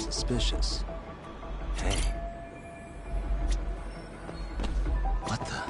Suspicious. Hey. What the?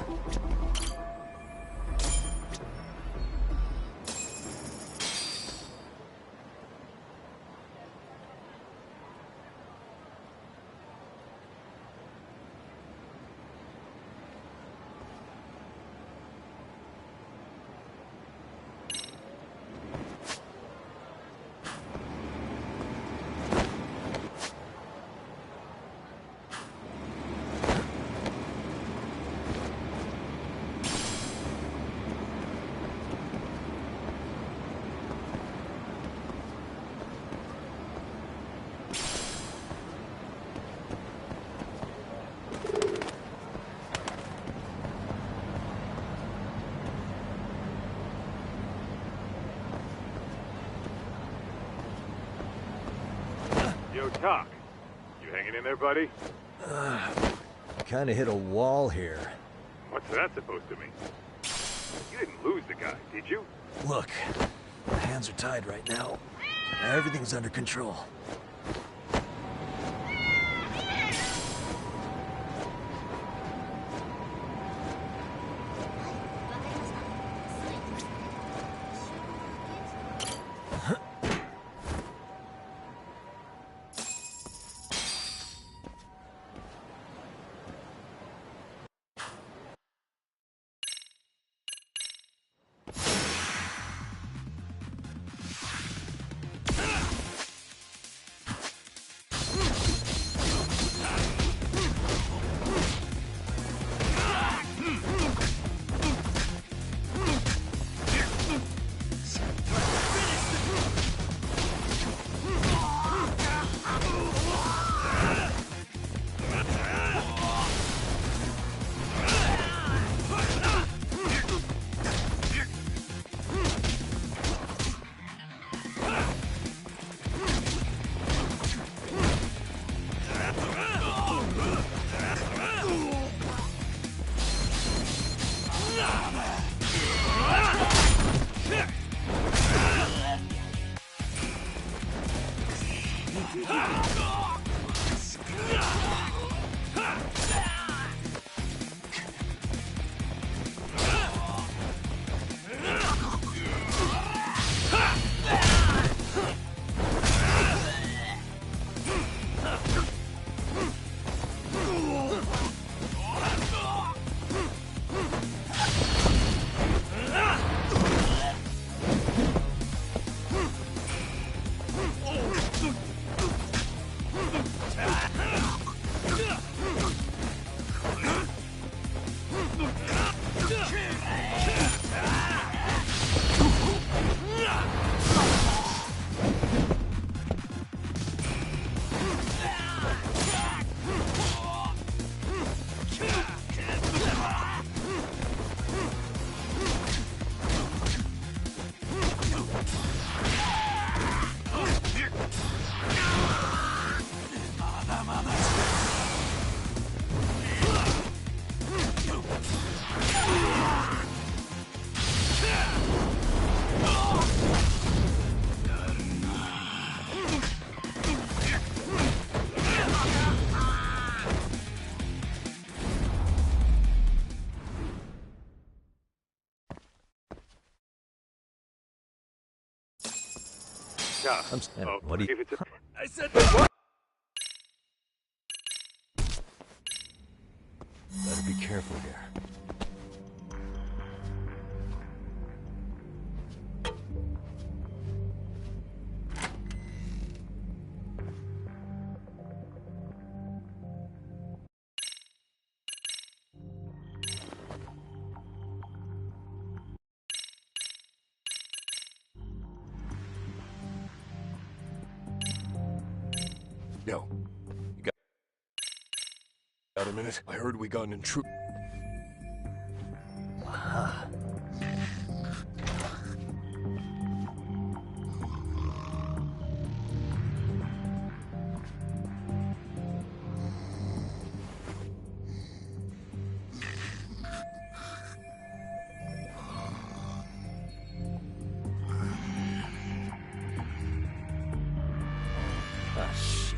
Yo, Doc. You hanging in there, buddy? Kinda hit a wall here. What's that supposed to mean? You didn't lose the guy, did you? Look, my hands are tied right now. Everything's under control. What do you... If it's a... I said what? Better be careful here. Yo, you got a minute? I heard we got an intruder. Ah, shit.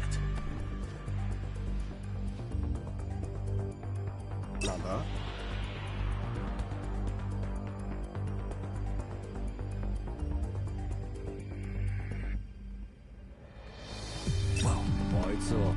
all.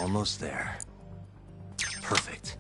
Almost there. Perfect.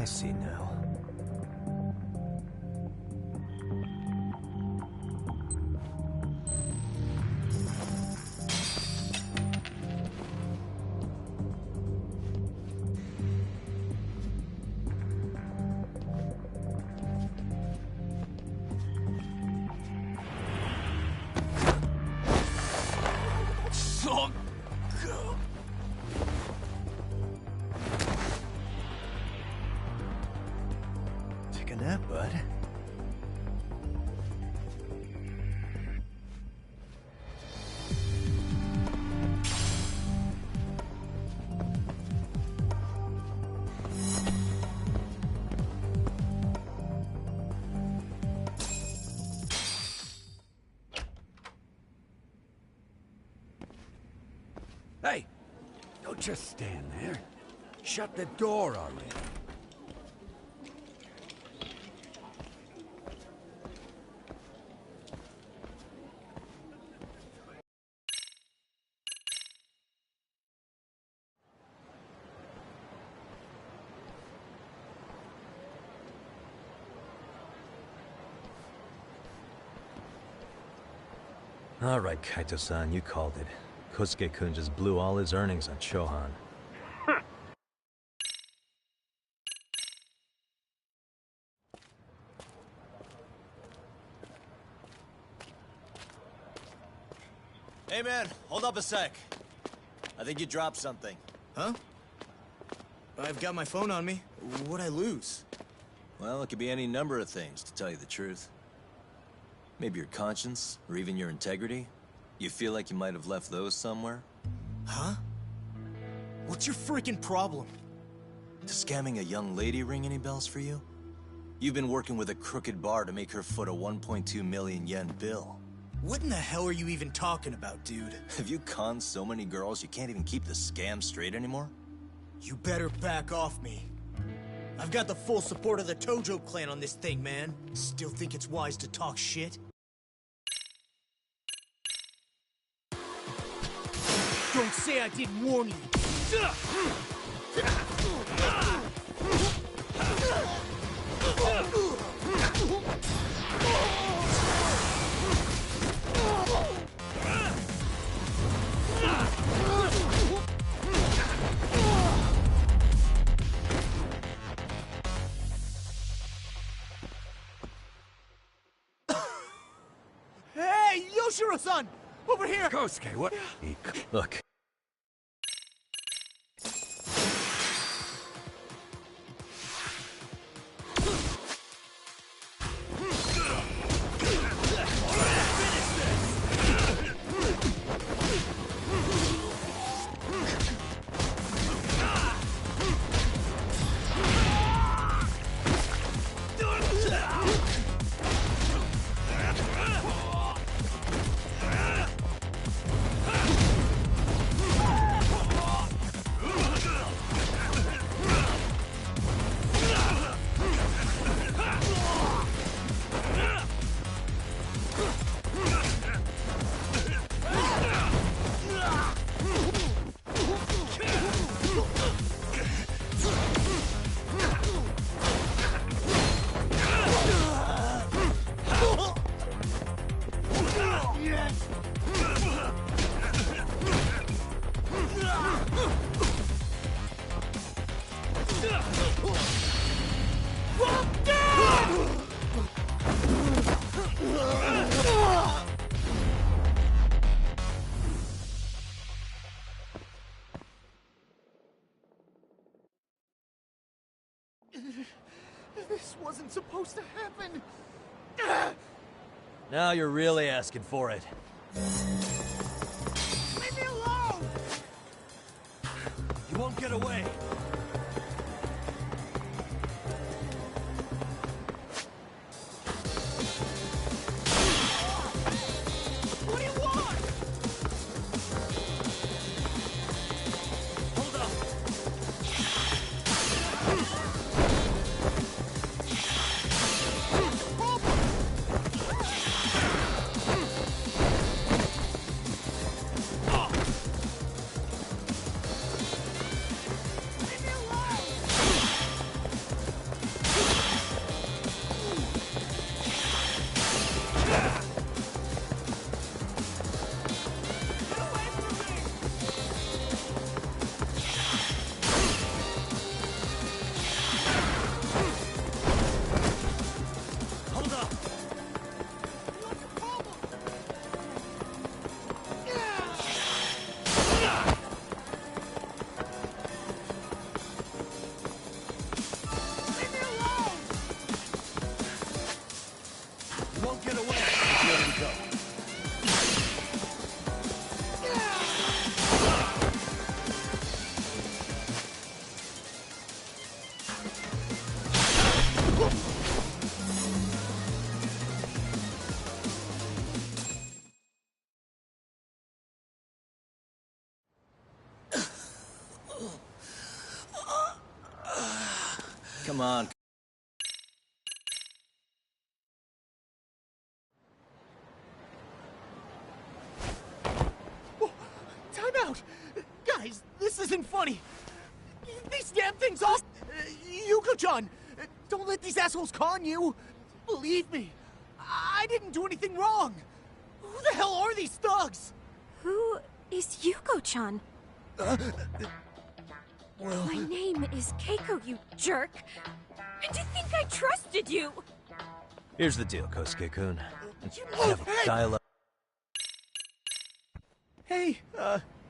I see now. Take a nap, bud. Hey! Don't just stand there. Shut the door already. All right, Kaito-san, you called it. Kosuke-kun just blew all his earnings on Chohan. Hey man, hold up a sec. I think you dropped something. Huh? I've got my phone on me. What'd I lose? Well, it could be any number of things, to tell you the truth. Maybe your conscience, or even your integrity. You feel like you might have left those somewhere? Huh? What's your freaking problem? Does scamming a young lady ring any bells for you? You've been working with a crooked bar to make her foot a 1.2 million yen bill. What in the hell are you even talking about, dude? Have you conned so many girls you can't even keep the scam straight anymore? You better back off me. I've got the full support of the Tojo clan on this thing, man. Still think it's wise to talk shit? Don't say I didn't warn you! Hey, Yoshiro-san! Over here! Kosuke, what? Look. This wasn't supposed to happen! Now you're really asking for it. Leave me alone! You won't get away. What do you want? Hold up. Leave me alone! Get away from me! Hold up! What's your problem? Leave me alone! You won't get away. Just let him go. Come on. Time out! Guys, this isn't funny! These damn things off! Yuko-chan! Don't let these assholes con you! Believe me, I didn't do anything wrong! Who the hell are these thugs? Who is Yuko-chan? Well, My name is Keiko, you jerk! And you think I trusted you? Here's the deal, Kosuke-kun. You I have move, a hey! dialogue. Hey,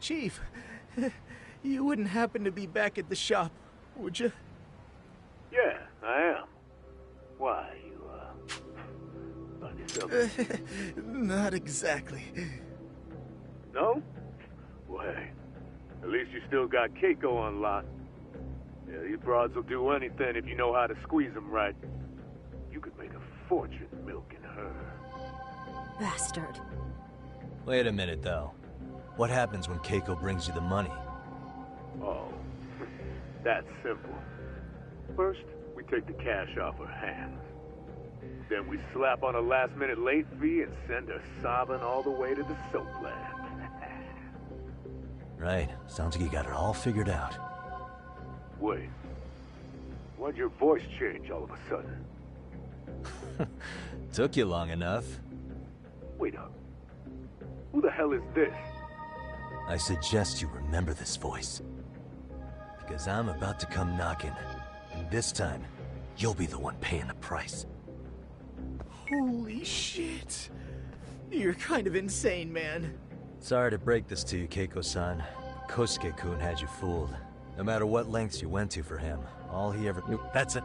Chief. You wouldn't happen to be back at the shop, would you? Yeah, I am. Why, you, found yourself... Not exactly. No? Well, hey, at least you still got Keiko on lock. Yeah, these broads will do anything if you know how to squeeze them right. You could make a fortune milking her. Bastard. Wait a minute, though. What happens when Keiko brings you the money? Oh, that's simple. First, we take the cash off her hands. Then we slap on a last-minute late fee and send her sobbing all the way to the soapland. Right. Sounds like you got it all figured out. Wait. Why'd your voice change all of a sudden? Took you long enough. Wait up. Who the hell is this? I suggest you remember this voice. Because I'm about to come knocking. And this time, you'll be the one paying the price. Holy shit. You're kind of insane, man. Sorry to break this to you, Keiko-san. Kosuke-kun had you fooled. No matter what lengths you went to for him, all he ever knew— That's it.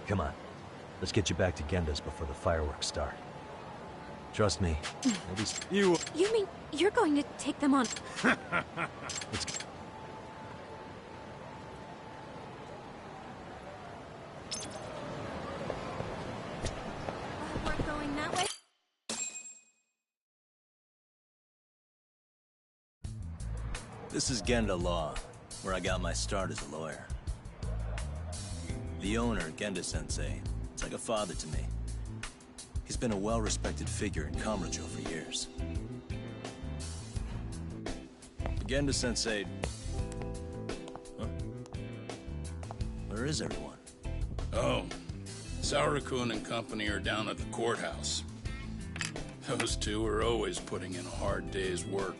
Come on. Let's get you back to Genda's before the fireworks start. Trust me. You mean you're going to take them on? Let's go. We're going that way? This is Genda Law, where I got my start as a lawyer. The owner, Genda-sensei, is like a father to me. He's been a well-respected figure in Kamurocho for years. Genda-sensei... Huh? Where is everyone? Oh, Saurakun and company are down at the courthouse. Those two are always putting in a hard day's work.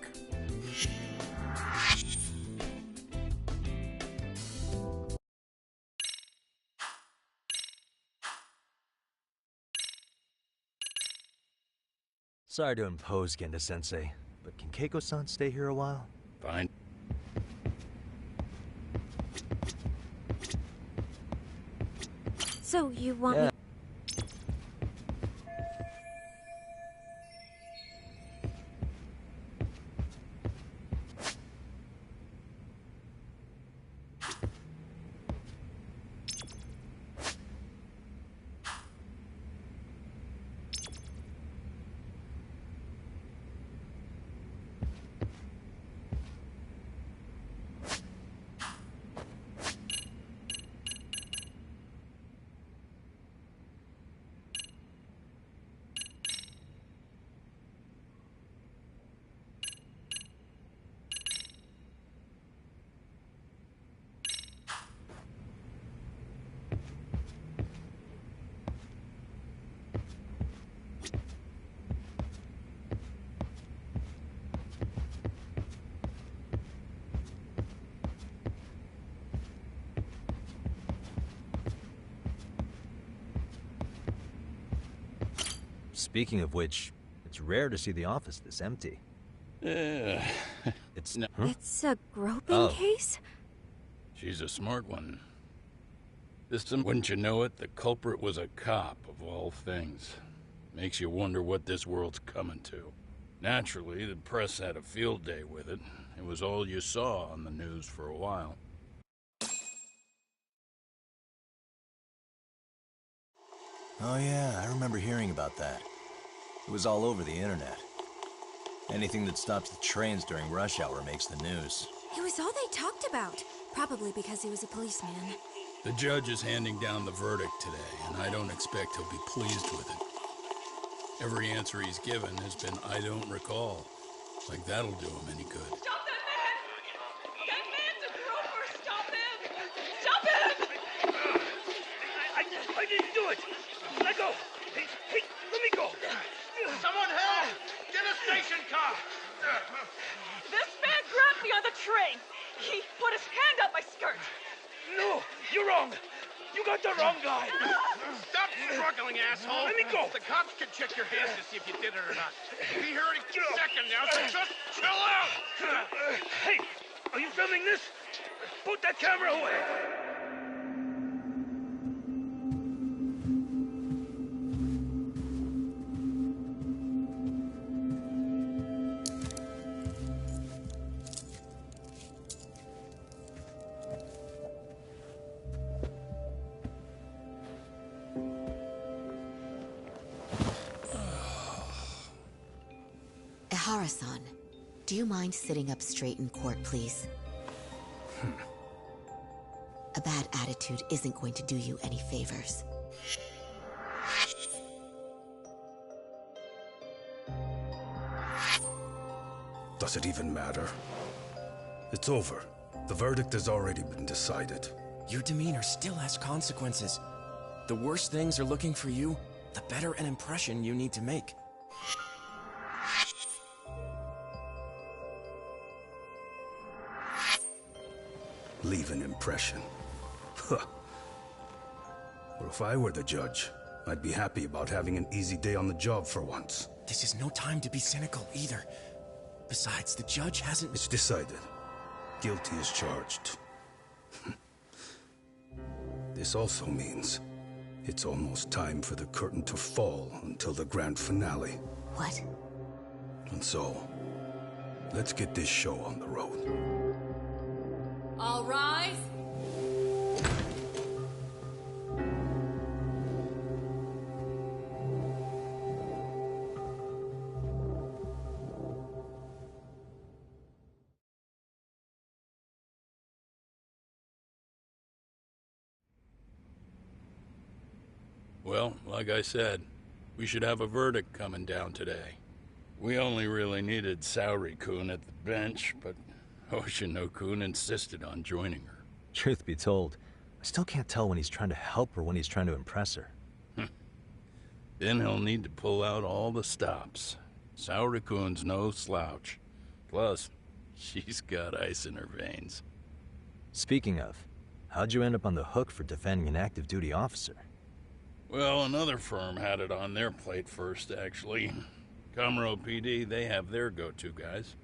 Sorry to impose, Genda-sensei, but can Keiko-san stay here a while? Fine. So you want me? Speaking of which, it's rare to see the office this empty. It's... Huh? It's a groping Oh. case? She's a smart one. This time, wouldn't you know it, the culprit was a cop, of all things. Makes you wonder what this world's coming to. Naturally, the press had a field day with it. It was all you saw on the news for a while. Oh yeah, I remember hearing about that. It was all over the internet. Anything that stops the trains during rush hour makes the news. It was all they talked about. Probably because he was a policeman. The judge is handing down the verdict today, and I don't expect he'll be pleased with it. Every answer he's given has been, I don't recall. Like that'll do him any good. Stop that man! That man's a groper! Stop him! Stop him! I didn't do it! Let go! Hey, let me go! Someone help! Get a station car! This man grabbed me on the train! He put his hand up my skirt! No! You're wrong! You got the wrong guy! Stop struggling, asshole! Let me go! The cops can check your hands to see if you did it or not. Be here any second now, so just chill out! Hey! Are you filming this? Put that camera away! Takara-san, do you mind sitting up straight in court, please? A bad attitude isn't going to do you any favors. Does it even matter? It's over. The verdict has already been decided. Your demeanor still has consequences. The worse things are looking for you, the better an impression you need to make. Leave an impression. Huh. Well, if I were the judge, I'd be happy about having an easy day on the job for once. This is no time to be cynical, either. Besides, the judge hasn't... It's decided. Guilty is charged. This also means it's almost time for the curtain to fall until the grand finale. What? And so, let's get this show on the road. All rise. Well, like I said, we should have a verdict coming down today. We only really needed Saori-kun at the bench, but Hoshino-kun insisted on joining her. Truth be told, I still can't tell when he's trying to help her when he's trying to impress her. Then he'll need to pull out all the stops. Saori-kun's no slouch. Plus, she's got ice in her veins. Speaking of, how'd you end up on the hook for defending an active duty officer? Well, another firm had it on their plate first, actually. Comro PD, they have their go-to guys.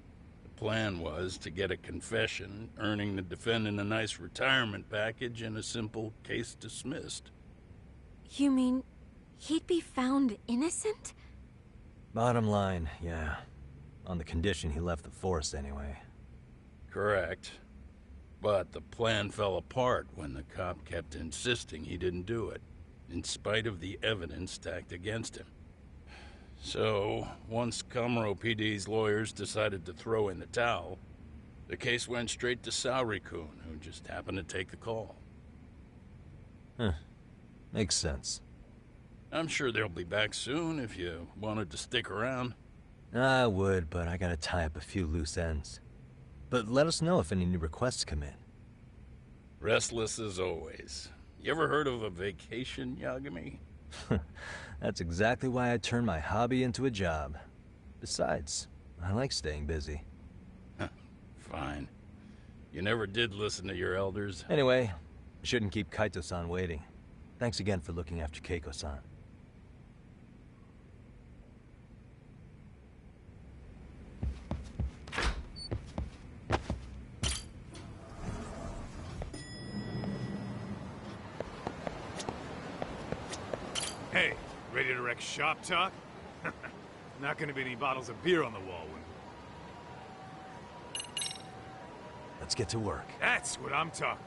The plan was to get a confession, earning the defendant a nice retirement package and a simple case dismissed. You mean he'd be found innocent? Bottom line, yeah. On the condition he left the force anyway. Correct. But the plan fell apart when the cop kept insisting he didn't do it, in spite of the evidence stacked against him. So, once Comro PD's lawyers decided to throw in the towel, the case went straight to Saori-kun, who just happened to take the call. Huh. Makes sense. I'm sure they'll be back soon if you wanted to stick around. I would, but I gotta tie up a few loose ends. But let us know if any new requests come in. Restless as always. You ever heard of a vacation, Yagami? That's exactly why I turned my hobby into a job. Besides, I like staying busy. Fine. You never did listen to your elders. Anyway, I shouldn't keep Kaito-san waiting. Thanks again for looking after Keiko-san. Hey, ready to wreck shop talk? Not gonna be any bottles of beer on the wall when... Let's get to work. That's what I'm talking.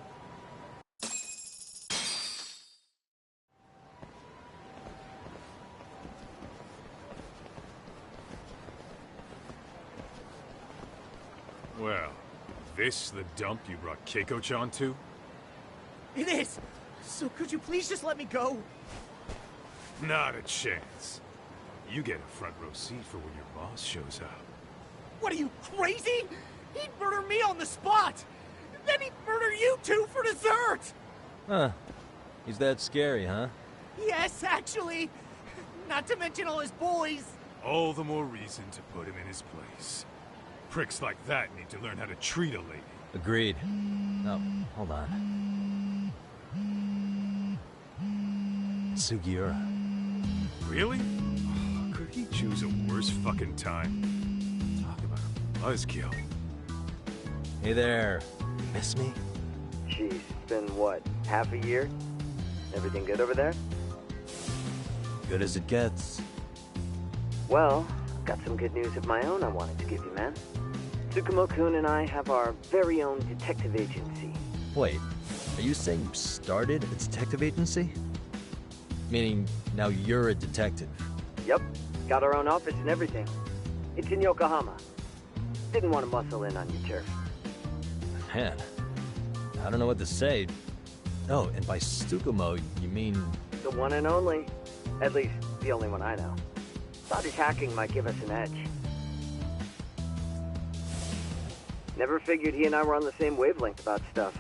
Well, this the dump you brought Keiko-chan to? It is! So could you please just let me go? Not a chance. You get a front row seat for when your boss shows up. What are you, crazy? He'd murder me on the spot! Then he'd murder you two for dessert! Huh. He's that scary, huh? Yes, actually. Not to mention all his boys. All the more reason to put him in his place. Pricks like that need to learn how to treat a lady. Agreed. Oh, hold on. Sugiura. Really? Oh, could he choose a worse fucking time? Talk about a buzzkill. Hey there. Miss me? Jeez, it's been what, half a year? Everything good over there? Good as it gets. Well, I've got some good news of my own I wanted to give you, man. Tsukumo-kun and I have our very own detective agency. Wait, are you saying you started a detective agency? Meaning, now you're a detective? Yep, got our own office and everything. It's in Yokohama. Didn't want to muscle in on your turf. Man, I don't know what to say. Oh, and by Tsukumo, you mean... The one and only. At least, the only one I know. Thought his hacking might give us an edge. Never figured he and I were on the same wavelength about stuff.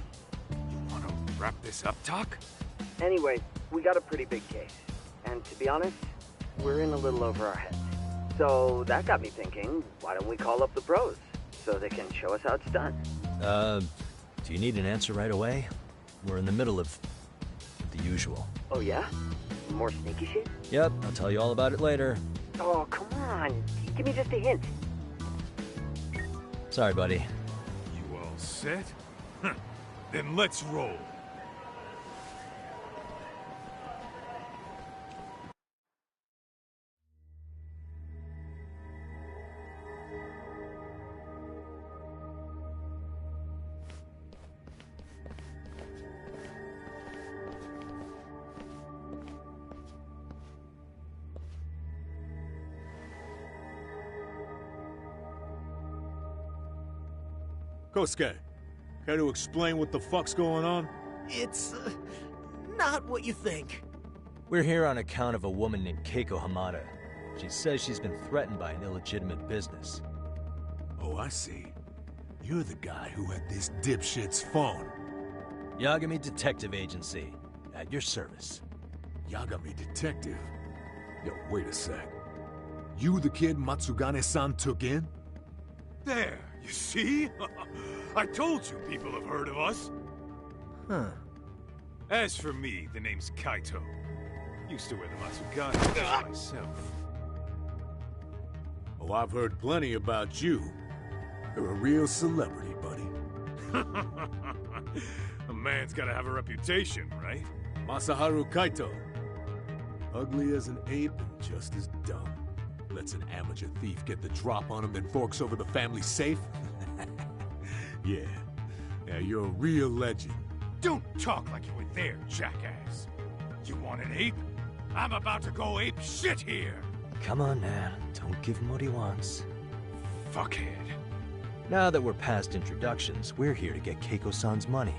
You wanna wrap this up, Doc? Anyway, we got a pretty big case. And to be honest, we're in a little over our heads. So that got me thinking, why don't we call up the pros? So they can show us how it's done. Do you need an answer right away? We're in the middle of the usual. Oh yeah? More sneaky shit? Yep, I'll tell you all about it later. Oh, come on. Give me just a hint. Sorry, buddy. You all set? Then let's roll. Kosuke, care to explain what the fuck's going on? It's, not what you think. We're here on account of a woman named Keiko Hamada. She says she's been threatened by an illegitimate business. Oh, I see. You're the guy who had this dipshit's phone. Yagami Detective Agency, at your service. Yagami Detective? Yo, wait a sec. You the kid Matsugane-san took in? There, you see? I told you people have heard of us. Huh. As for me, the name's Kaito. Used to wear the Matsugane myself. Oh, I've heard plenty about you. You're a real celebrity, buddy. A man's gotta have a reputation, right? Masaharu Kaito. Ugly as an ape and just as dumb. Lets an amateur thief get the drop on him, then forks over the family safe? Yeah. Yeah, you're a real legend. Don't talk like you were there, jackass. You want an ape? I'm about to go ape shit here. Come on, man. Don't give him what he wants. Fuckhead. Now that we're past introductions, we're here to get Keiko-san's money.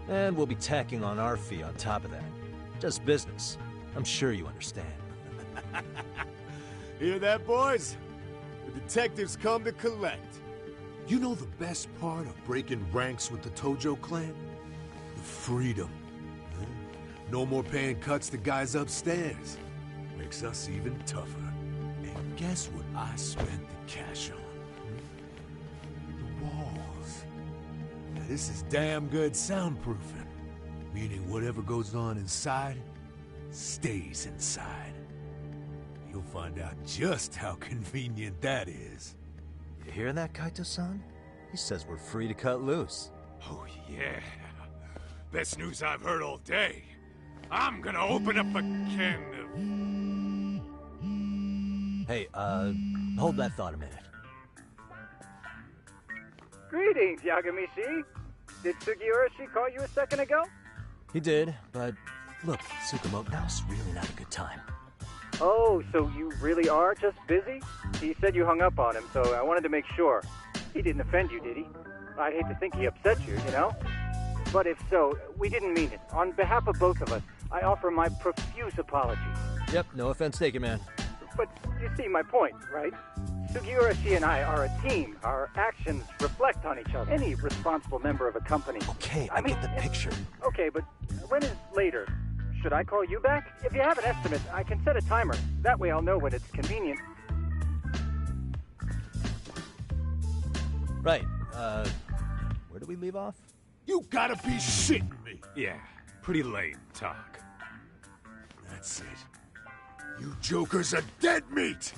And we'll be tacking on our fee on top of that. Just business. I'm sure you understand. Hear that, boys? The detectives come to collect. You know the best part of breaking ranks with the Tojo clan? The freedom. Huh? No more paying cuts to guys upstairs. Makes us even tougher. And guess what I spent the cash on? The walls. Now this is damn good soundproofing. Meaning whatever goes on inside, stays inside. You'll find out just how convenient that is. You hear that, Kaito-san? He says we're free to cut loose. Oh, yeah. Best news I've heard all day. I'm gonna open up a can of... Hey, hold that thought a minute. Greetings, Yagami-shi. Did Sugiura-shi call you a second ago? He did, but look, Tsukumo, now's really not a good time. Oh, so you really are just busy? He said you hung up on him, so I wanted to make sure. He didn't offend you, did he? I'd hate to think he upset you, you know? But if so, we didn't mean it. On behalf of both of us, I offer my profuse apologies. Yep, no offense taken, man. But you see my point, right? Sugiura-shi and I are a team. Our actions reflect on each other. Any responsible member of a company... Okay, I get the picture. Okay, but when is later? Should I call you back? If you have an estimate, I can set a timer. That way I'll know when it's convenient. Right, where do we leave off? You gotta be shitting me! Yeah, pretty lame talk. That's it. You jokers are dead meat!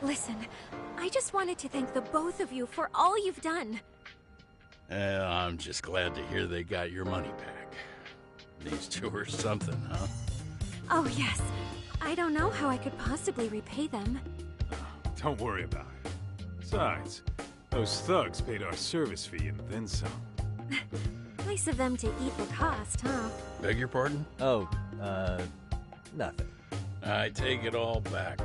Listen, I just wanted to thank the both of you for all you've done. I'm just glad to hear they got your money back. These two are something, huh? Oh, yes. I don't know how I could possibly repay them. Don't worry about it. Besides, those thugs paid our service fee and then some. Nice of them to eat the cost, huh? Beg your pardon? Oh, nothing. I take it all back.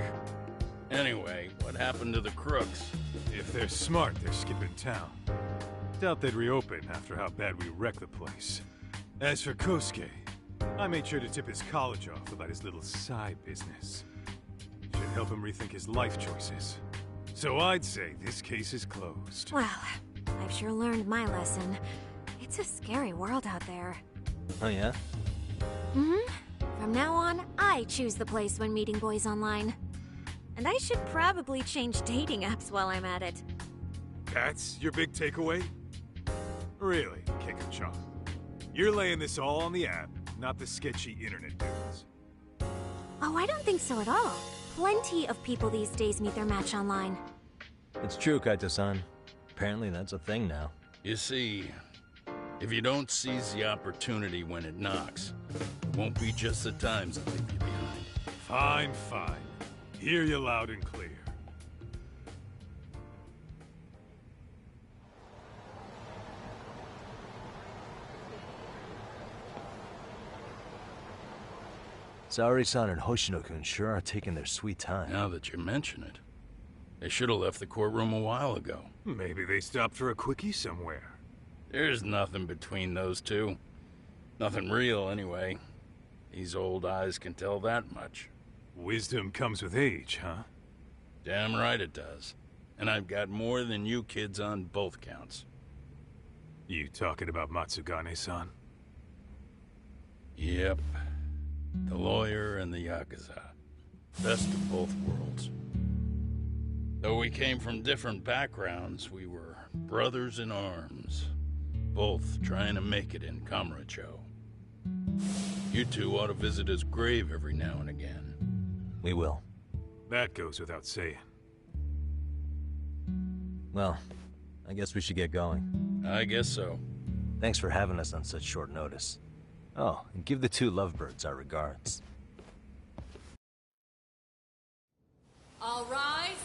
Anyway, what happened to the crooks? If they're smart, they're skipping town. Doubt they'd reopen after how bad we wrecked the place. As for Kosuke, I made sure to tip his college off about his little side business. Should help him rethink his life choices. So I'd say this case is closed. Well, I've sure learned my lesson. It's a scary world out there. Oh, yeah? Mm-hmm. From now on, I choose the place when meeting boys online. And I should probably change dating apps while I'm at it. That's your big takeaway? Really, Keiko-chan? You're laying this all on the app, not the sketchy internet dudes. Oh, I don't think so at all. Plenty of people these days meet their match online. It's true, Kaito-san. Apparently that's a thing now. You see, if you don't seize the opportunity when it knocks, it won't be just the times that leave you behind. Fine, fine. Hear you loud and clear. Saori-san and Hoshino-kun sure are taking their sweet time. Now that you mention it, they should have left the courtroom a while ago. Maybe they stopped for a quickie somewhere. There's nothing between those two. Nothing real, anyway. These old eyes can tell that much. Wisdom comes with age, huh? Damn right it does. And I've got more than you kids on both counts. You talking about Matsugane-san? Yep. The lawyer and the Yakuza. Best of both worlds. Though we came from different backgrounds, we were brothers in arms. Both trying to make it in Kamurocho. You two ought to visit his grave every now and again. We will. That goes without saying. Well, I guess we should get going. I guess so. Thanks for having us on such short notice. Oh, and give the two lovebirds our regards. All rise.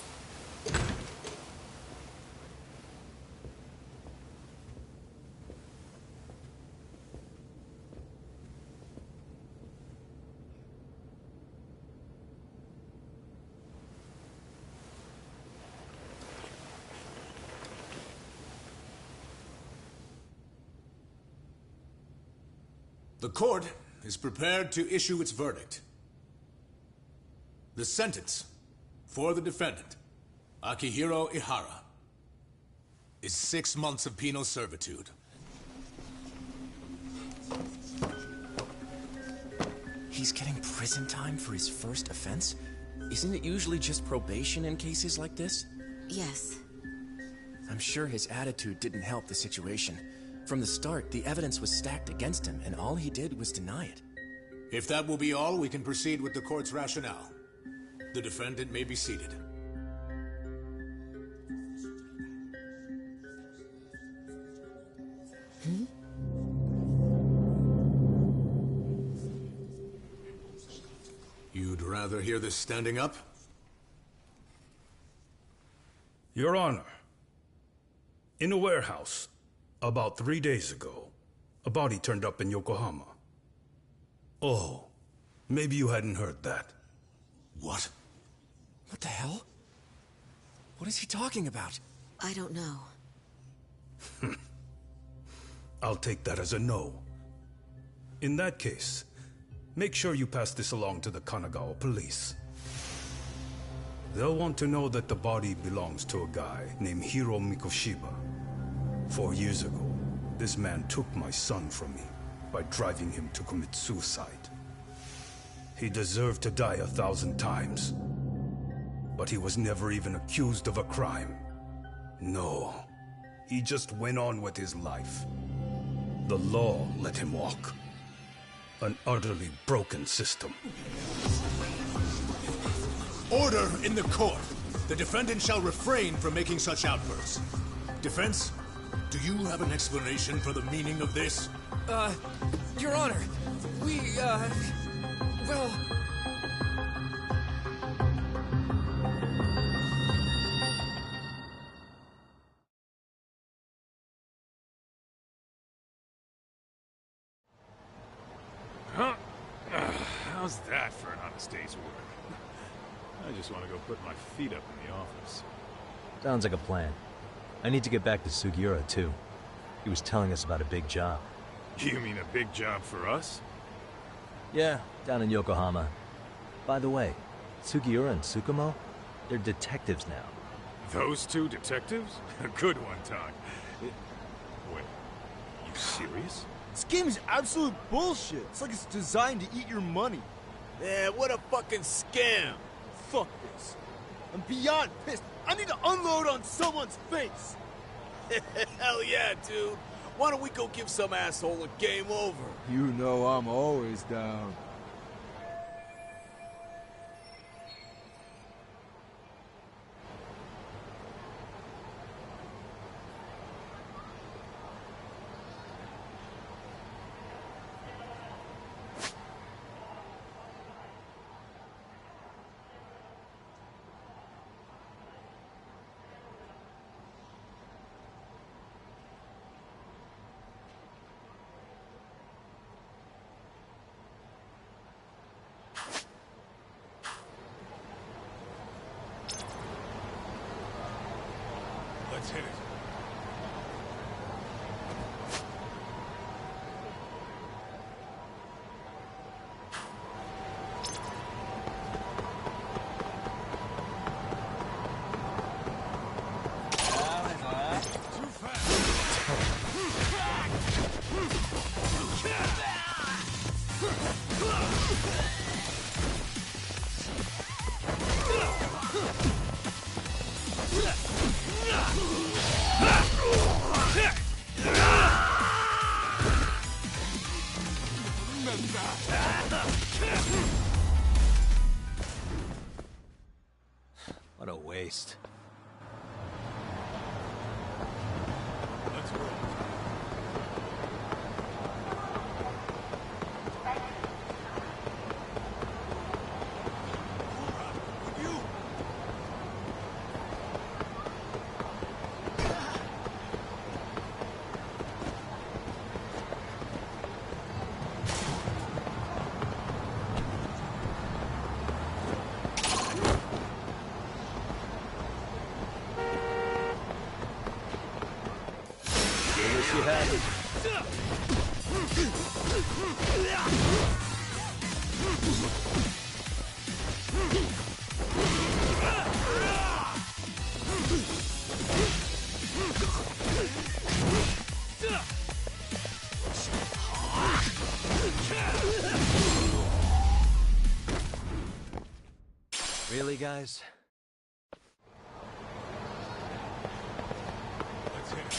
The court is prepared to issue its verdict. The sentence for the defendant, Akihiro Ihara, is 6 months of penal servitude. He's getting prison time for his first offense? Isn't it usually just probation in cases like this? Yes. I'm sure his attitude didn't help the situation. From the start, the evidence was stacked against him, and all he did was deny it. If that will be all, we can proceed with the court's rationale. The defendant may be seated. You'd rather hear this standing up? Your Honor, in a warehouse, about 3 days ago, a body turned up in Yokohama. Oh, maybe you hadn't heard that. What? What the hell? What is he talking about? I don't know. I'll take that as a no. In that case, make sure you pass this along to the Kanagawa police. They'll want to know that the body belongs to a guy named Hiro Mikoshiba. 4 years ago, this man took my son from me by driving him to commit suicide. He deserved to die 1,000 times, but he was never even accused of a crime. No, he just went on with his life. The law let him walk. An utterly broken system. Order in the court! The defendant shall refrain from making such outbursts. Defense, do you have an explanation for the meaning of this? Your Honor, well... Huh? How's that for an honest day's work? I just want to go put my feet up in the office. Sounds like a plan. I need to get back to Sugiura, too. He was telling us about a big job. You mean a big job for us? Yeah, down in Yokohama. By the way, Sugiura and Tsukumo, they're detectives now. Those two detectives? A good one, Todd. Wait, you serious? This game is absolute bullshit. It's like it's designed to eat your money. Yeah, what a fucking scam. Fuck this. I'm beyond pissed. I need to unload on someone's face. Hell yeah, dude. Why don't we go give some asshole a game over? You know I'm always down. Let's hit it. What a waste. Let's roll. You have it. Really, guys? Let's hit it.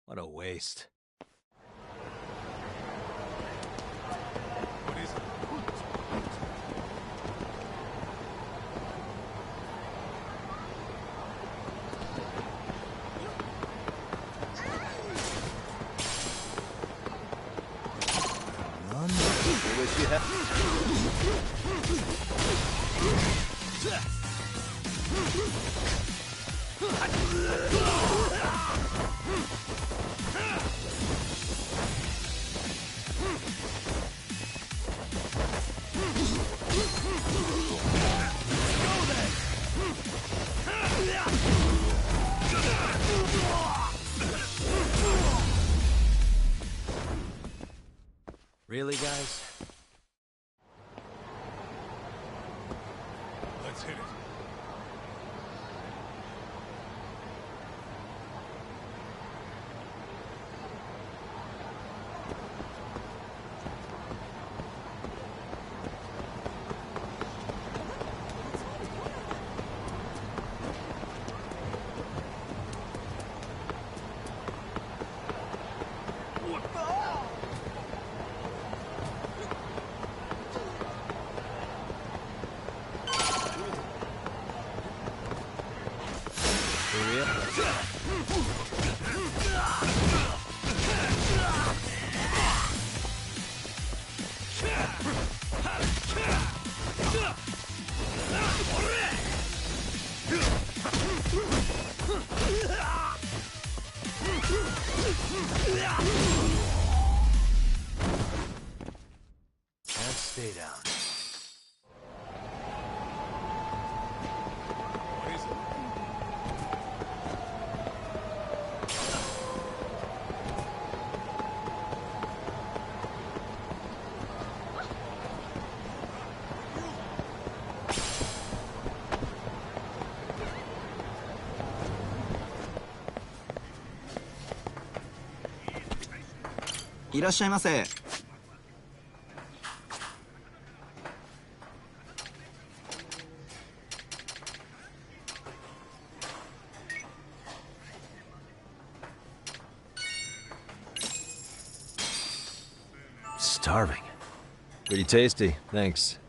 What a waste. What is it? None. I wish you had. Really, guys? Let's hit it. And stay down. What is it?いらっしゃいませ。Starving. Pretty tasty, thanks.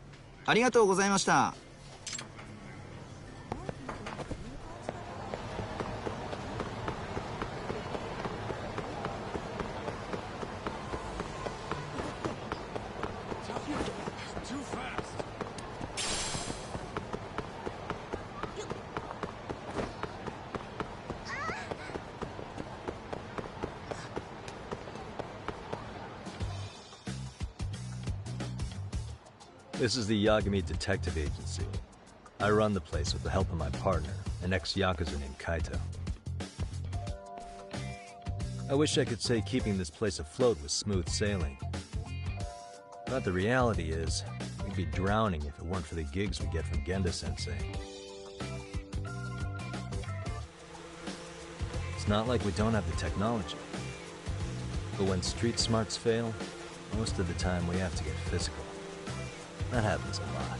ありがとうございました。Too fast. This is the Yagami Detective Agency. I run the place with the help of my partner, an ex-Yakuza named Kaito. I wish I could say keeping this place afloat was smooth sailing. But the reality is, we'd be drowning if it weren't for the gigs we get from Genda-sensei. It's not like we don't have the technology. But when street smarts fail, most of the time we have to get physical. That happens a lot.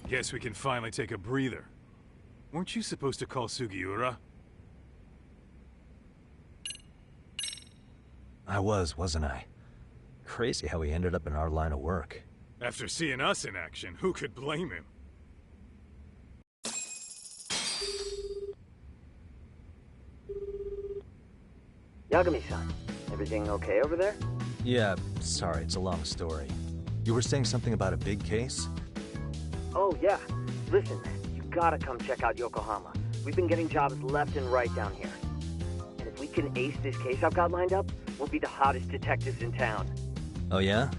Guess we can finally take a breather. Weren't you supposed to call Sugiura? I was, wasn't I? Crazy how he ended up in our line of work. After seeing us in action, who could blame him? Yagami-san, everything okay over there? Yeah, sorry, it's a long story. You were saying something about a big case? Oh, yeah. Listen, you gotta come check out Yokohama. We've been getting jobs left and right down here. And if we can ace this case I've got lined up, we'll be the hottest detectives in town. Oh yeah?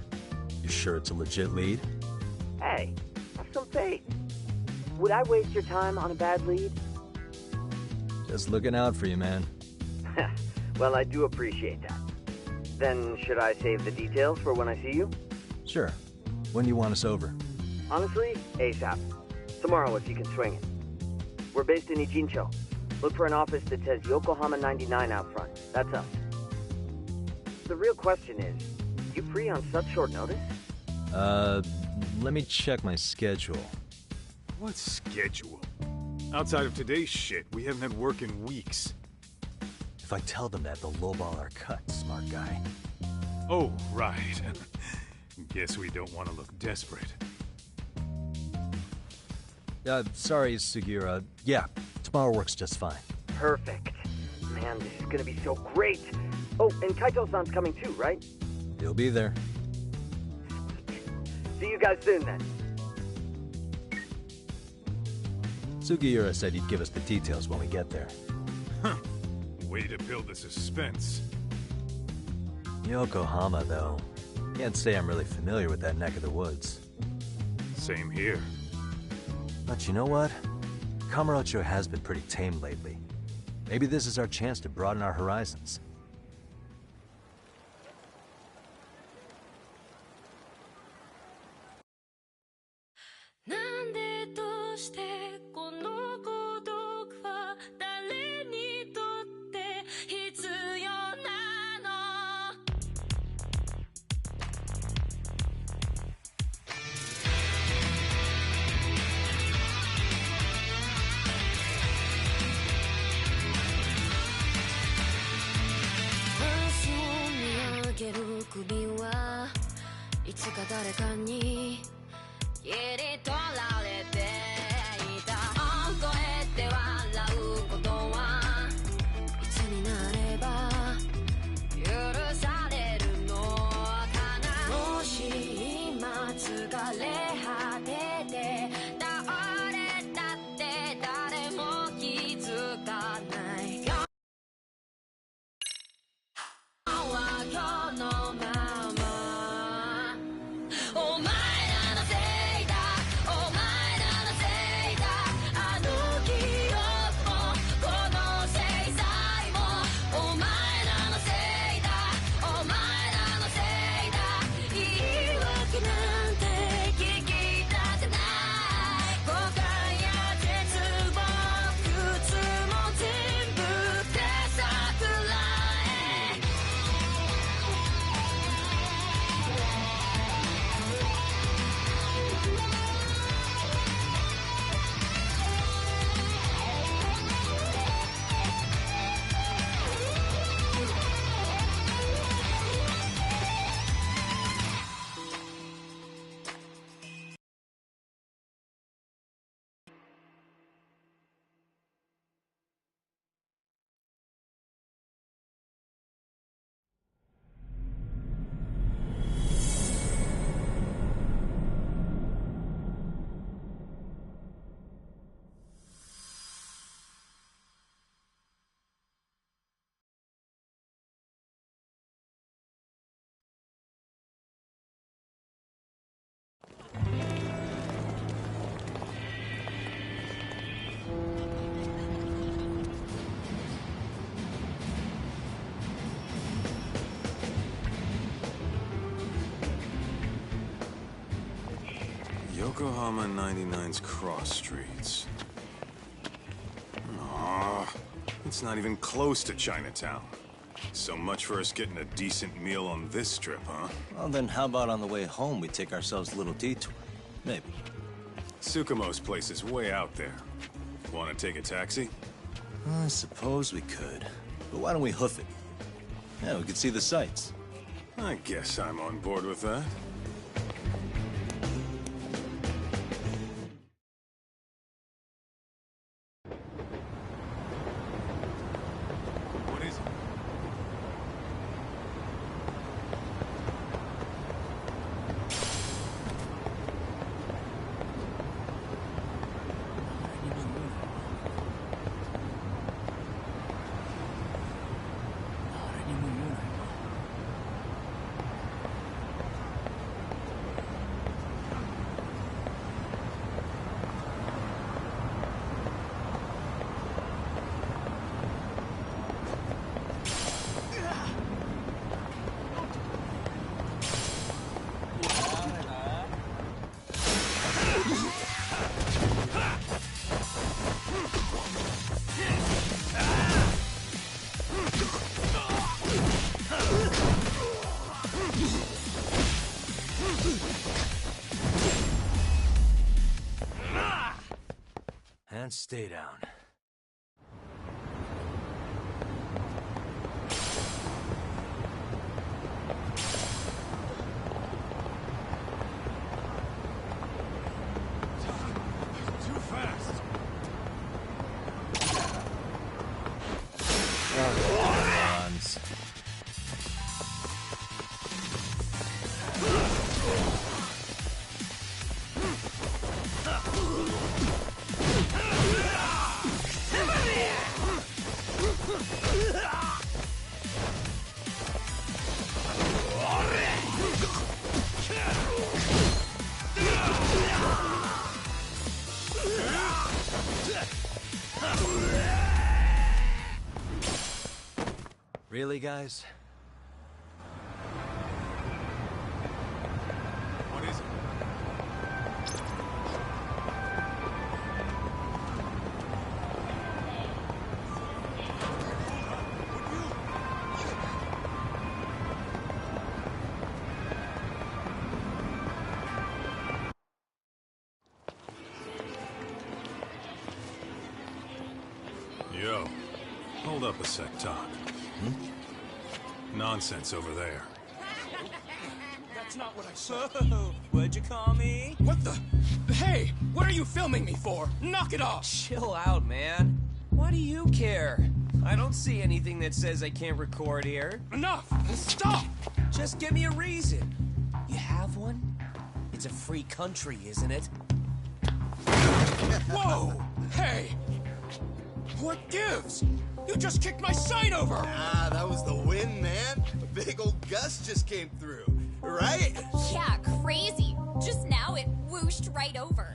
You sure it's a legit lead? Hey, have some faith. Would I waste your time on a bad lead? Just looking out for you, man. Well, I do appreciate that. Then should I save the details for when I see you? Sure. When do you want us over? Honestly, ASAP. Tomorrow if you can swing it. We're based in Ijincho. Look for an office that says Yokohama 99 out front. That's us. The real question is, you free on such short notice? Let me check my schedule. What schedule? Outside of today's shit, we haven't had work in weeks. If I tell them that, they'll lowball our cut, smart guy. Oh, right. Guess we don't want to look desperate. Sorry, Sugiura. Yeah, tomorrow works just fine. Perfect. Man, this is gonna be so great. Oh, and Kaito-san's coming too, right? He'll be there. See you guys soon, then. Sugiura said he'd give us the details when we get there. Huh. Way to build the suspense. Yokohama, though. Can't say I'm really familiar with that neck of the woods. Same here. But you know what? Kamurocho has been pretty tame lately. Maybe this is our chance to broaden our horizons. Yokohama 99's cross streets. Aw, it's not even close to Chinatown. So much for us getting a decent meal on this strip, huh? Well, then how about on the way home we take ourselves a little detour? Maybe. Tsukumo's place is way out there. Want to take a taxi? I suppose we could. But why don't we hoof it? Yeah, we could see the sights. I guess I'm on board with that. What is it? And stay down. Too fast. Runs. Really, guys? What is it? Yo, hold up a sec, Doc. Nonsense over there. That's not what I said. Whoa, what'd you call me? What the? Hey, what are you filming me for? Knock it off! Chill out, man. Why do you care? I don't see anything that says I can't record here. Enough! Stop! Just give me a reason. You have one? It's a free country, isn't it? Whoa! Hey! What gives? You just kicked my sign over! Ah, that was the wind, man. A big old gust just came through, right? Yeah, crazy. Just now it whooshed right over.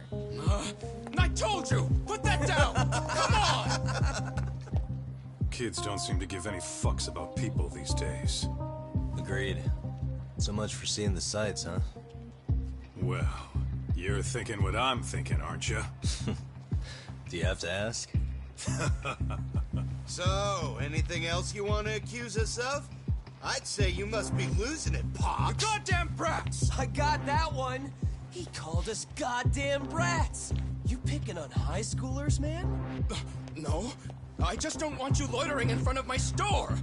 I told you! Put that down! Come on! Kids don't seem to give any fucks about people these days. Agreed. So much for seeing the sights, huh? Well, you're thinking what I'm thinking, aren't you? Do you have to ask? So, anything else you want to accuse us of? I'd say you must be losing it, Pops. You goddamn brats! I got that one! He called us goddamn brats! You picking on high schoolers, man? No, I just don't want you loitering in front of my store.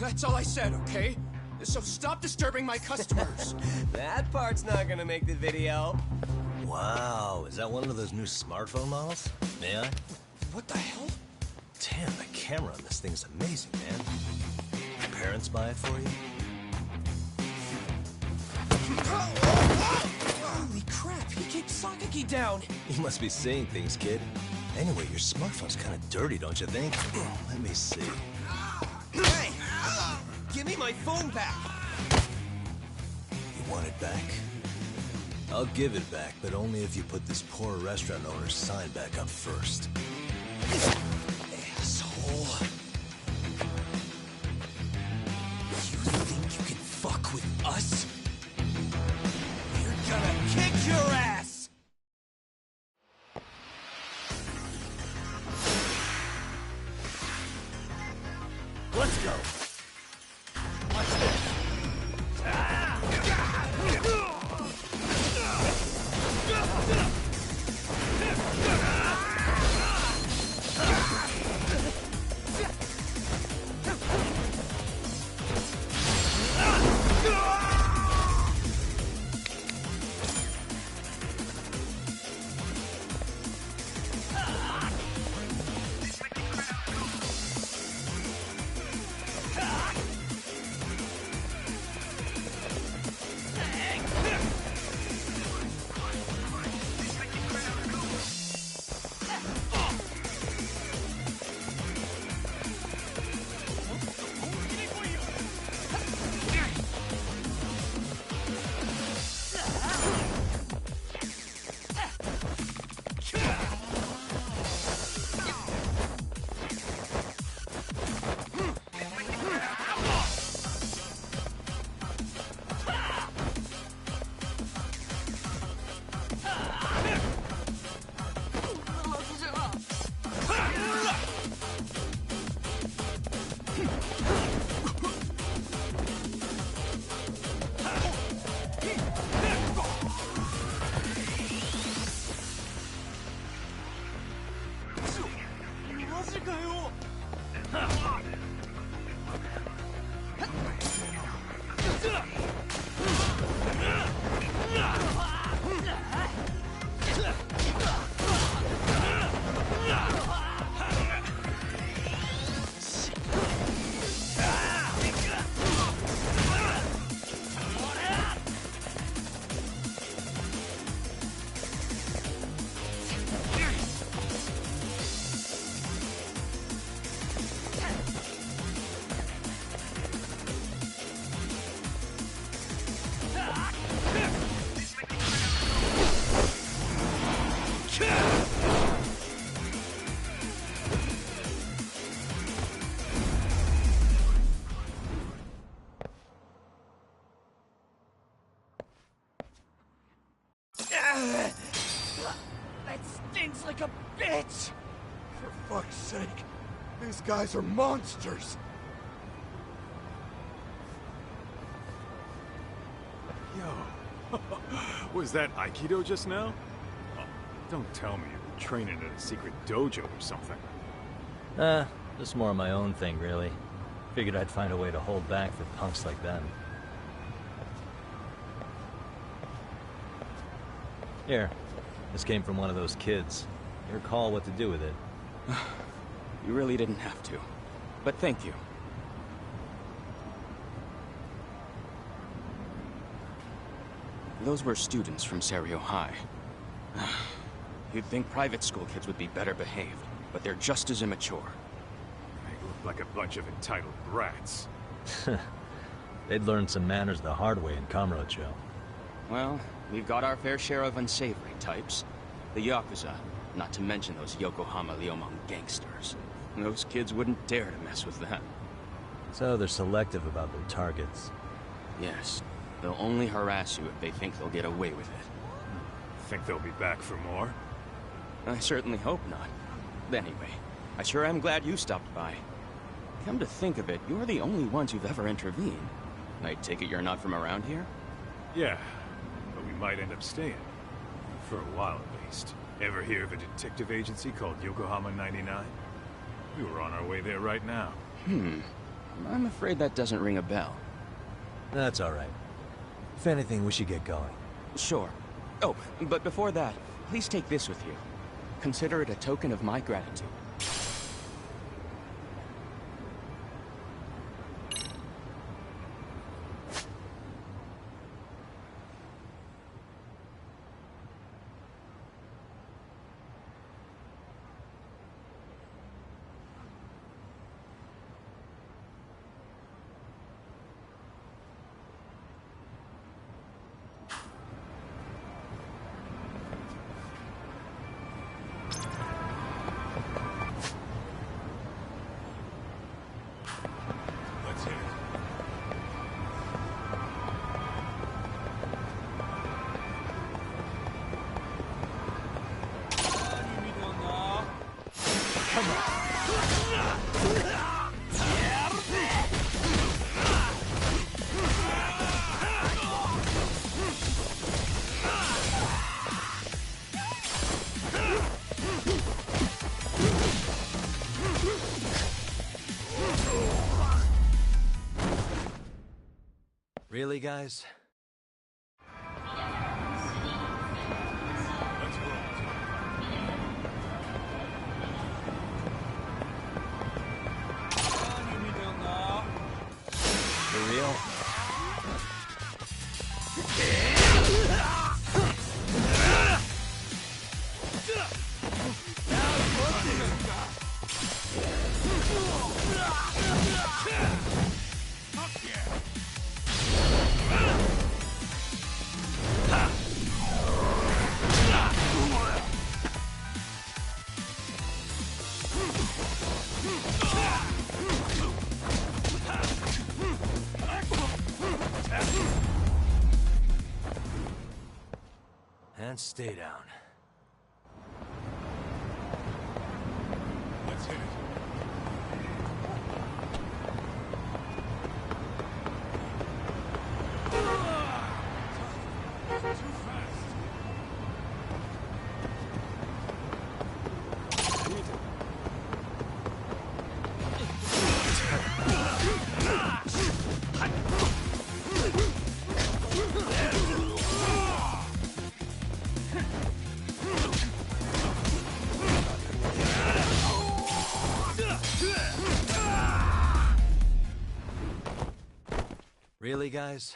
That's all I said, okay? So stop disturbing my customers. That part's not gonna make the video. Wow, is that one of those new smartphone models? May I? What the hell? Damn, the camera on this thing's amazing, man. Your parents buy it for you? Holy crap, he kicked Sakaki down! You must be seeing things, kid. Anyway, your smartphone's kind of dirty, don't you think? Let me see. Hey! Give me my phone back! You want it back? I'll give it back, but only if you put this poor restaurant owner's sign back up first. Asshole. You think you can fuck with us? We're gonna kick your ass! Let's go! Watch this! That stinks like a bitch! For fuck's sake, these guys are monsters! Yo, was that Aikido just now? Oh, don't tell me you were training at a secret dojo or something. Just more of my own thing, really. Figured I'd find a way to hold back for punks like them. Here, this came from one of those kids. Your call what to do with it. You really didn't have to. But thank you. Those were students from Serio High. You'd think private school kids would be better behaved, but they're just as immature. They look like a bunch of entitled brats. They'd learned some manners the hard way in Kamurocho. Well, we've got our fair share of unsavory types. The Yakuza, not to mention those Yokohama Liomang gangsters. Those kids wouldn't dare to mess with them. So they're selective about their targets. Yes. They'll only harass you if they think they'll get away with it. Think they'll be back for more? I certainly hope not. Anyway, I sure am glad you stopped by. Come to think of it, you're the only ones who've ever intervened. I take it you're not from around here? Yeah, but we might end up staying. For a while at least. Ever hear of a detective agency called Yokohama 99? We were on our way there right now. I'm afraid that doesn't ring a bell. That's all right. If anything, we should get going. Sure. Oh, but before that, please take this with you. Consider it a token of my gratitude. Really, guys? For real? And stay down. Let's hit it. Too fast. Really, guys?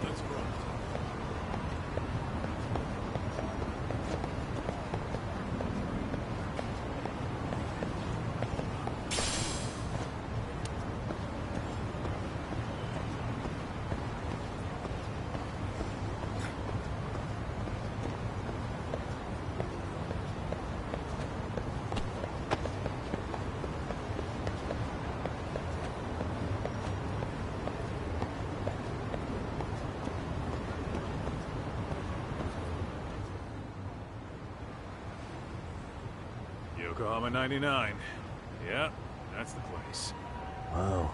Let's run. Yokohama 99. Yeah, that's the place. Wow.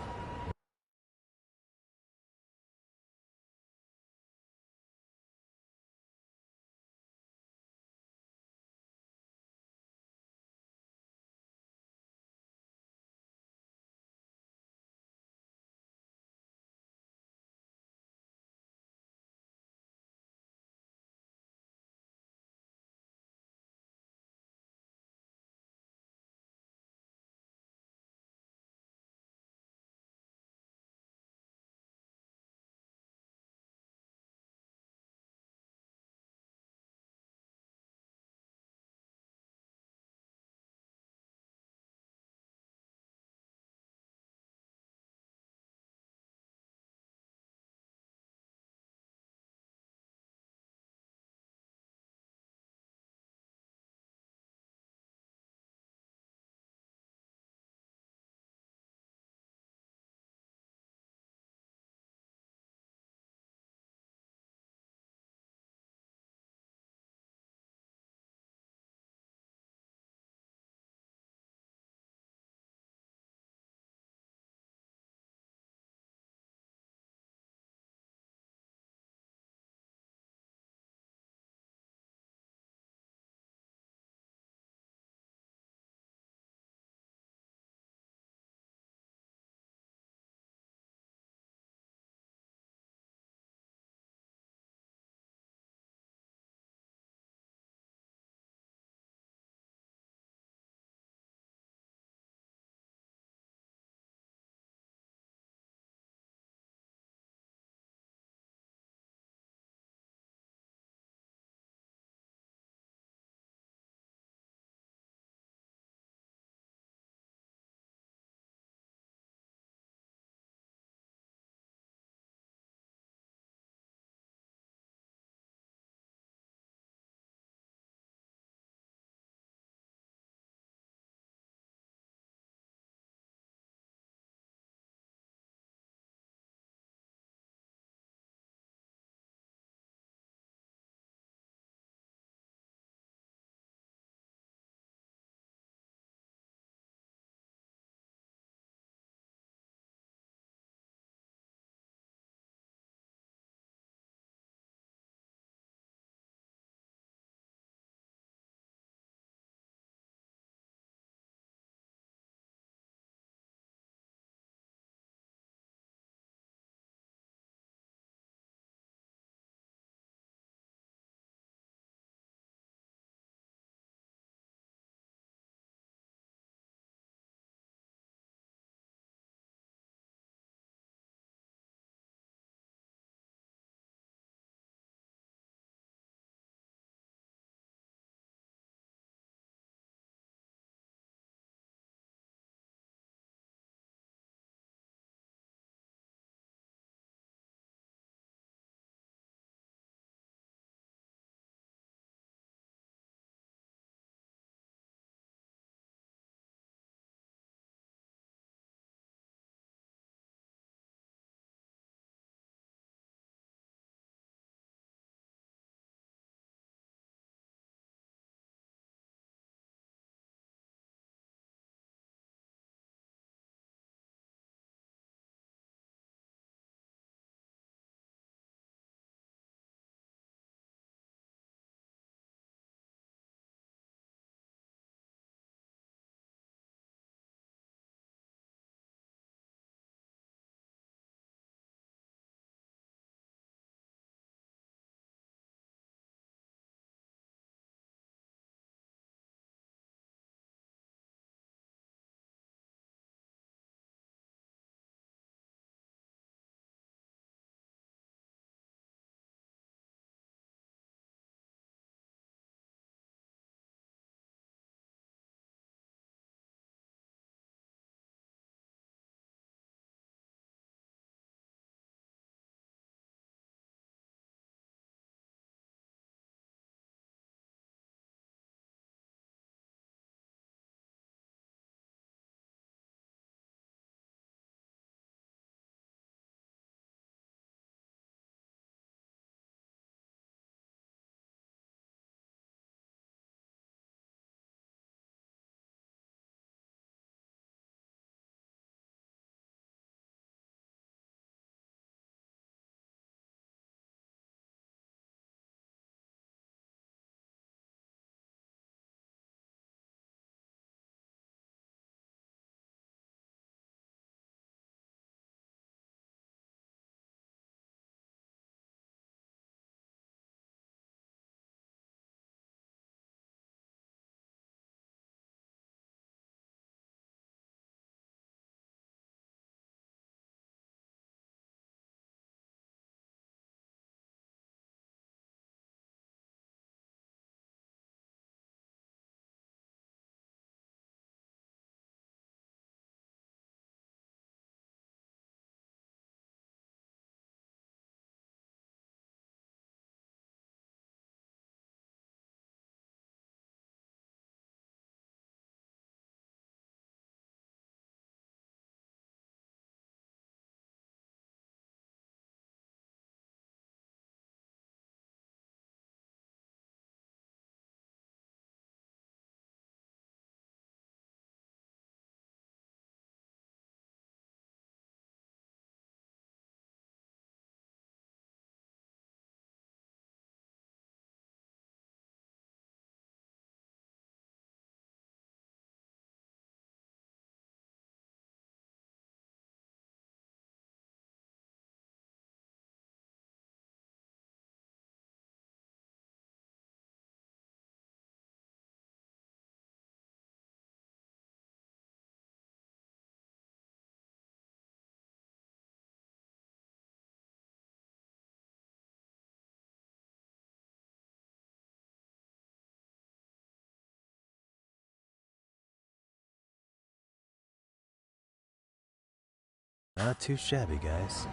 Not too shabby, guys.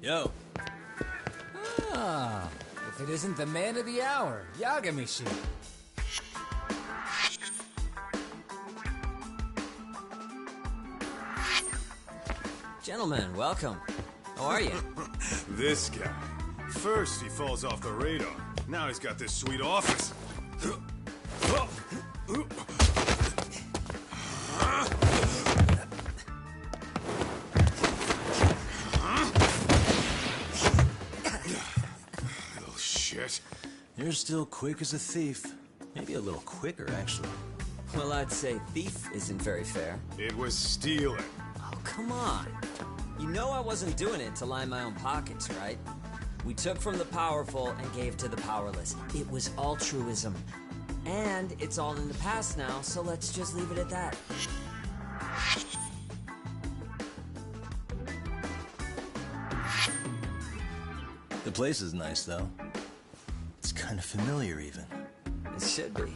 Yo. Ah, if it isn't the man of the hour, Yagamishi. Gentlemen, welcome. How are you? This guy. First he falls off the radar. Now he's got this sweet office. Little shit. You're still quick as a thief. Maybe a little quicker, actually. Well, I'd say thief isn't very fair. It was stealing. Oh, come on. You know I wasn't doing it to line my own pockets, right? We took from the powerful and gave to the powerless. It was altruism. And it's all in the past now, so let's just leave it at that. The place is nice, though. It's kind of familiar, even. It should be.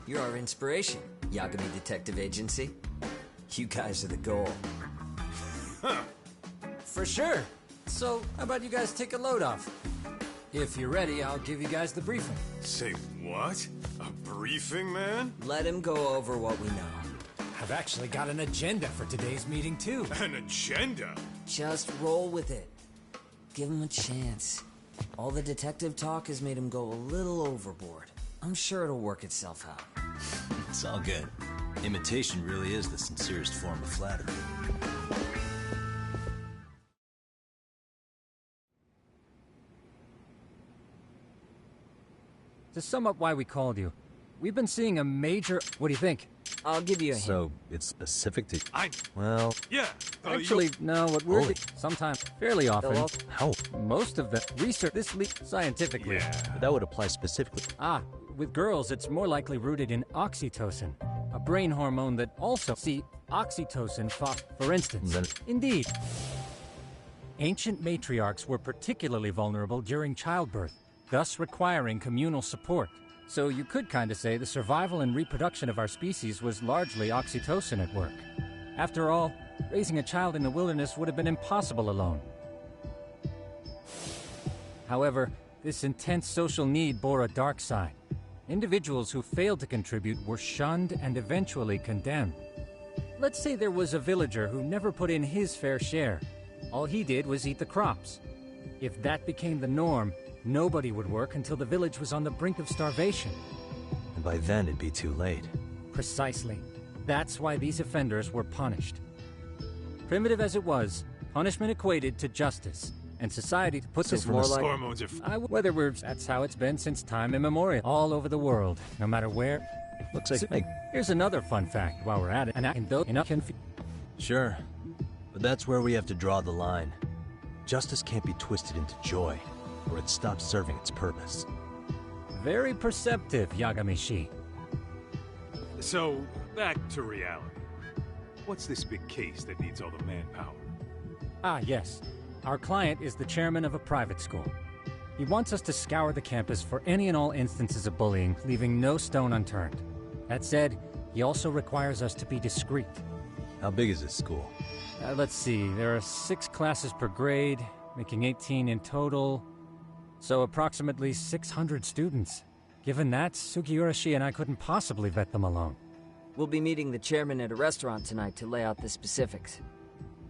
You're our inspiration, Yagami Detective Agency. You guys are the goal. For sure. So, how about you guys take a load off? If you're ready, I'll give you guys the briefing. Say what? A briefing, man? Let him go over what we know. I've actually got an agenda for today's meeting, too. An agenda? Just roll with it. Give him a chance. All the detective talk has made him go a little overboard. I'm sure it'll work itself out. It's all good. Imitation really is the sincerest form of flattery. To sum up why we called you, we've been seeing a major... What do you think? I'll give you a hint. So, it's specific to... Well... Yeah. Actually, no, what we're... Sometimes, fairly often... How? Most of the research... This scientifically... But that would apply specifically. Ah, with girls, it's more likely rooted in oxytocin, a brain hormone that also... See, oxytocin, for instance. Indeed. Ancient matriarchs were particularly vulnerable during childbirth, thus requiring communal support. So you could kinda say the survival and reproduction of our species was largely oxytocin at work. After all, raising a child in the wilderness would have been impossible alone. However, this intense social need bore a dark side. Individuals who failed to contribute were shunned and eventually condemned. Let's say there was a villager who never put in his fair share. All he did was eat the crops. If that became the norm, nobody would work until the village was on the brink of starvation. And by then it'd be too late. Precisely. That's why these offenders were punished. Primitive as it was, punishment equated to justice, and society puts this more like... Hormones are... That's how it's been since time immemorial, all over the world, no matter where. Looks like... Here's another fun fact while we're at it, Sure, but that's where we have to draw the line. Justice can't be twisted into joy, or it stops serving its purpose. Very perceptive, Yagamishi. So, back to reality. What's this big case that needs all the manpower? Ah, yes. Our client is the chairman of a private school. He wants us to scour the campus for any and all instances of bullying, leaving no stone unturned. That said, he also requires us to be discreet. How big is this school? Let's see, there are 6 classes per grade, making 18 in total. So approximately 600 students. Given that, Sugiurashi and I couldn't possibly vet them alone. We'll be meeting the chairman at a restaurant tonight to lay out the specifics.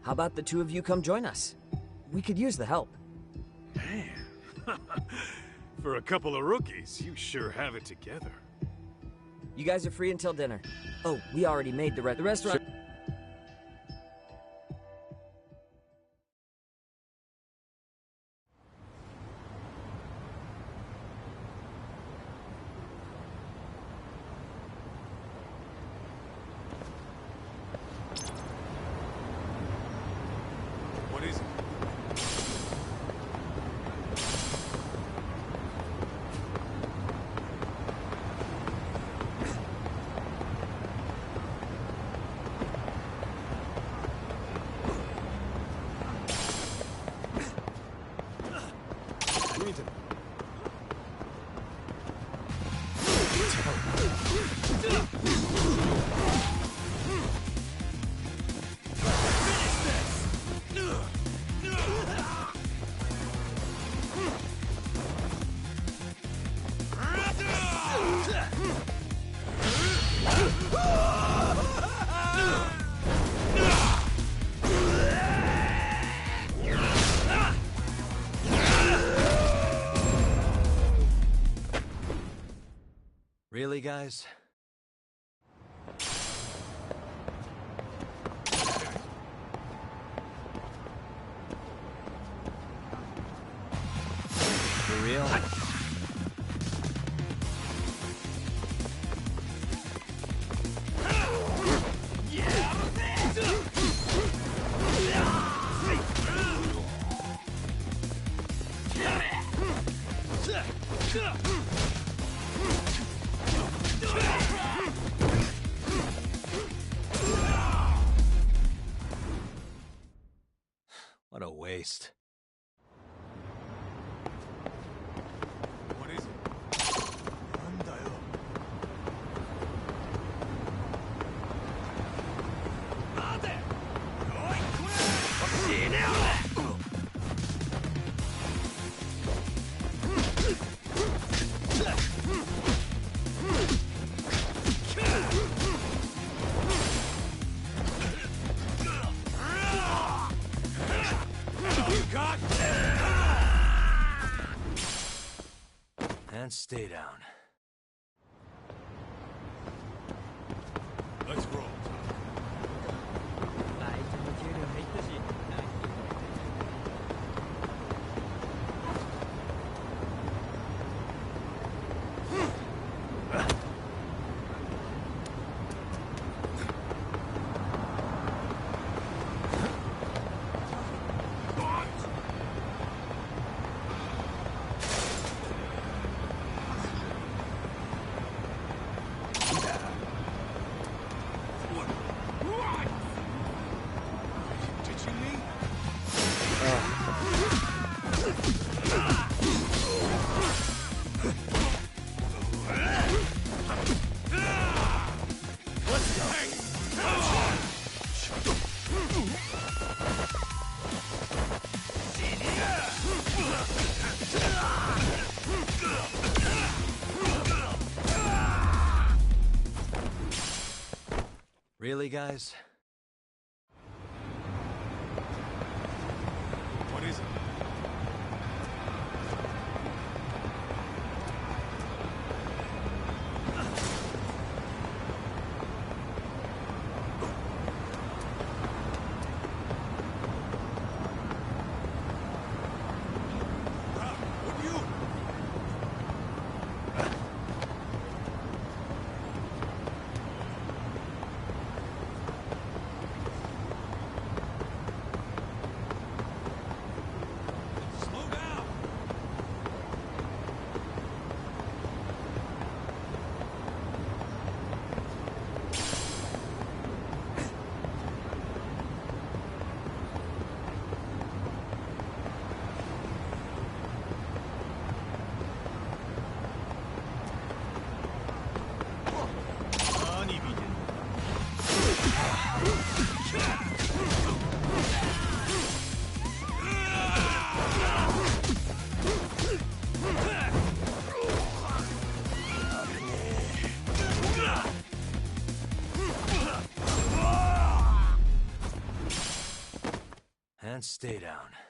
How about the two of you come join us? We could use the help. Man, for a couple of rookies, you sure have it together. You guys are free until dinner. Oh, we already made the restaurant... Sure. What is it? Really, guys? For real? What a waste. What is it? And stay down. Let's roll. Really, guys? What is it? And stay down.